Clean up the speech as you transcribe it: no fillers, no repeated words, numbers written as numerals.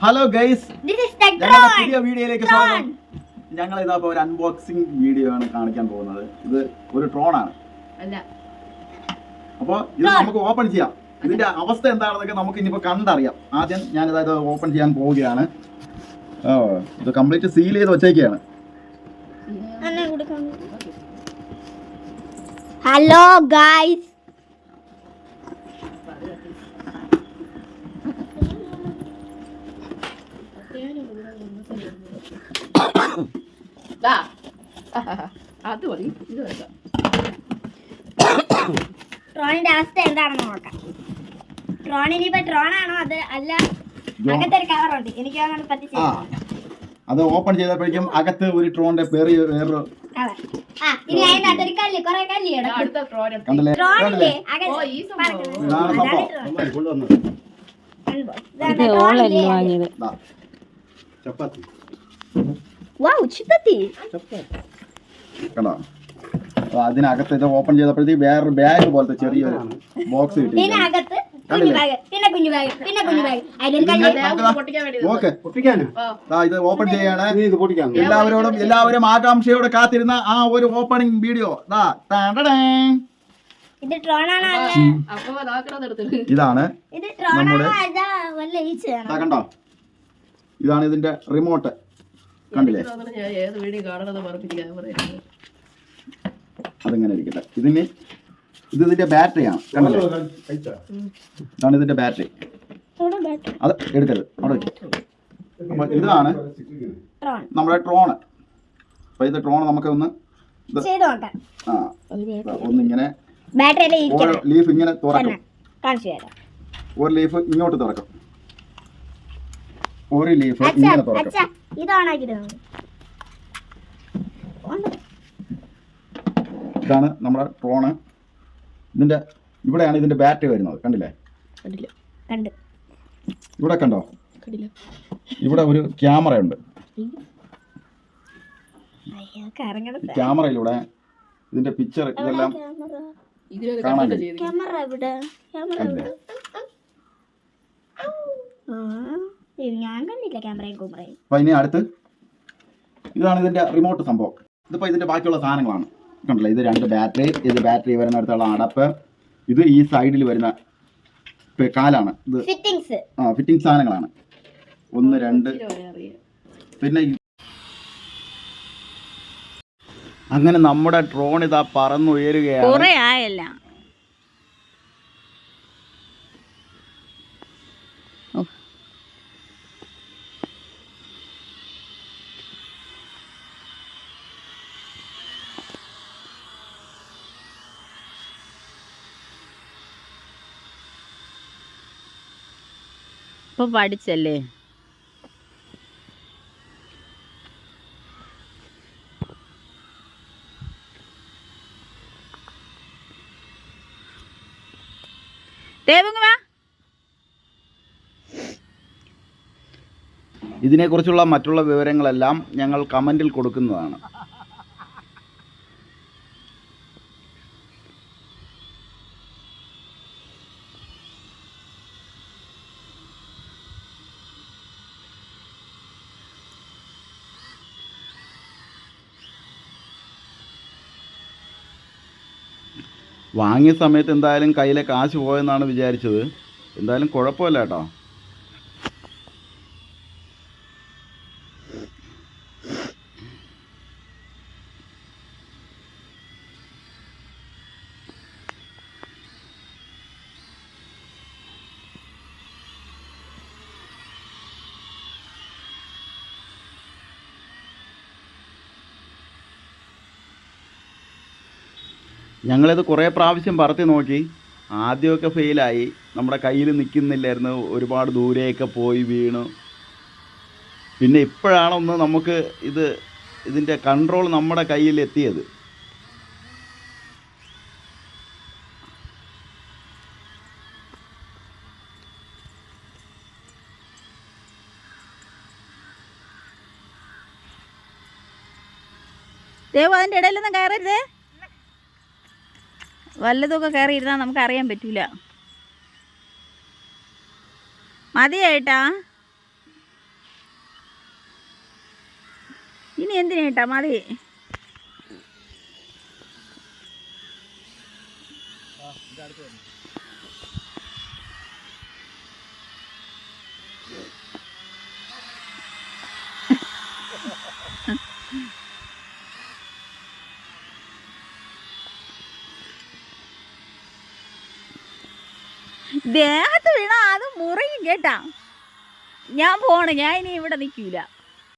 Hello guys, പുതിയ വീഡിയോയിലേക്ക് സ്വാഗതം. ഞങ്ങൾ ഇതാ ഒരു അൺബോക്സിംഗ് വീഡിയോ ആണ് കാണിക്കാൻ പോകുന്നത്. ഇത് ഒരു ഡ്രോൺ ആണ്. അപ്പോൾ ഇത് നമുക്ക് ഓപ്പൺ ചെയ്യാം. ഇതിന്റെ അവസ്ഥ എന്താണെന്നൊക്കെ നമുക്ക് ഇനിയിപ്പോൾ കണ്ടറിയാം. ആദ്യം ഞാനിത് ഓപ്പൺ ചെയ്യാൻ പോവുകയാണ്. ഇത് കംപ്ലീറ്റ് സീൽ ചെയ്ത് വെച്ചേക്കാണ്. ഹലോ ഗൈസ്, ട്രോണിന്റെ അവസ്ഥ എന്താണെന്ന് നോക്കാം. ട്രോണിന് ഇപ്പൊ ട്രോണാണോ അത് അല്ല അകത്തൊരു കവറുണ്ട്. എനിക്ക് പറ്റിച്ചു. അത് ഓപ്പൺ ചെയ്തപ്പോഴേക്കും അകത്ത് ഒരു ട്രോണിന്റെ വേറൊരു ഇനി അതിനകത്തൊരു കല്ല് കുറെ കല്ല് കണ്ടോ. അതിനകത്ത് ഇത് ഓപ്പൺ ചെയ്തപ്പോഴത്തേക്ക് വേറൊരു ബാഗ് പോലത്തെ ചെറിയൊരു ബോക്സ് കിട്ടി. ഇത് ഓപ്പൺ ചെയ്യാണ്. എല്ലാവരും ആകാംക്ഷയോടെ കാത്തിരുന്ന ആ ഒരു ഓപ്പണിംഗ് വീഡിയോ ഇതാണ് നമ്മുടെ. കണ്ടോ, ഇതാണ് ഇതിന്റെ റിമോട്ട്. കണ്ടില്ലേ? അതിങ്ങനെ ഇരിക്കട്ടെ. ഇതിന്റെ ബാറ്ററിയാണ്. കണ്ടല്ലോ, ഇതാണ് ഇതിന്റെ ബാറ്ററി. അത് എടുക്കരുത്, അവിടെ വെക്കും. അപ്പൊ ഇതാണ് നമ്മുടെ ട്രോണ്. അപ്പൊ ഇത് ട്രോൺ നമുക്ക് ഒന്നിങ്ങനെ ലീഫ് ഇങ്ങനെ തുറക്കും. ഒരു ലീഫ് ഇങ്ങോട്ട് തുറക്കും, ഒരു ലീഫ് ഇങ്ങനെ തുറക്കും. ഇതാണ് നമ്മുടെ ട്രോണ്. ഇതിന്റെ ഇവിടെയാണ് ഇതിന്റെ ബാറ്ററി വരുന്നത്. കണ്ടില്ലേ? ഇവിടെ കണ്ടോ, ഇവിടെ ഒരു ക്യാമറ ഉണ്ട്. ക്യാമറയിലൂടെ ഇതിന്റെ പിക്ചർ ഇതെല്ലാം കാണാൻ കഴിയും. അപ്പൊ ഇനി അടുത്ത് ഇതാണ് ഇതിന്റെ റിമോട്ട് സംഭവം. ഇതിപ്പോ ഇതിന്റെ ബാക്കിയുള്ള സാധനങ്ങളാണ്. കണ്ടല്ലോ, ഇത് രണ്ട് ബാറ്ററി, ഇത് ബാറ്ററി വരുന്നിടത്തുള്ള അടപ്പ്, ഇത് ഈ സൈഡിൽ വരുന്ന കാലാണ്. ഇത് ഫിറ്റിംഗ് സാധനങ്ങളാണ്. 1 2 പിന്നെ അങ്ങനെ നമ്മുടെ ഡ്രോൺ ഇതാ പറന്നുയരുകയാണ്. ഇപ്പൊ പഠിച്ചല്ലേ? ഇതിനെക്കുറിച്ചുള്ള മറ്റുള്ള വിവരങ്ങളെല്ലാം ഞങ്ങൾ കമന്റിൽ കൊടുക്കുന്നതാണ്. വാങ്ങിയ സമയത്ത് എന്തായാലും കയ്യിലെ കാശ് പോയെന്നാണ് വിചാരിച്ചത്. എന്തായാലും കുഴപ്പമില്ല കേട്ടോ. ഞങ്ങളിത് കുറേ പ്രാവശ്യം പറത്തി നോക്കി. ആദ്യമൊക്കെ ഫെയിലായി. നമ്മുടെ കയ്യിൽ നിൽക്കുന്നില്ലായിരുന്നു. ഒരുപാട് ദൂരെയൊക്കെ പോയി വീണു. പിന്നെ ഇപ്പോഴാണ് നമുക്ക് ഇതിൻ്റെ കൺട്രോൾ നമ്മുടെ കയ്യിൽ എത്തിയത്. ദേവ, അതിൻ്റെ ഇടയിലൊന്നും കയറരുതേ. വല്ലതൊക്കെ കയറി ഇരുന്നാൽ നമുക്ക് അറിയാൻ പറ്റില്ല. മതിയായിട്ടാ ഇനി എന്തിനാ കേട്ടാ മതി. ദേഹത്ത് വീണാ അത് മുറിയും കേട്ടാ. ഞാൻ പോണേ, ഞാൻ ഇനി ഇവിടെ നിൽക്കൂല.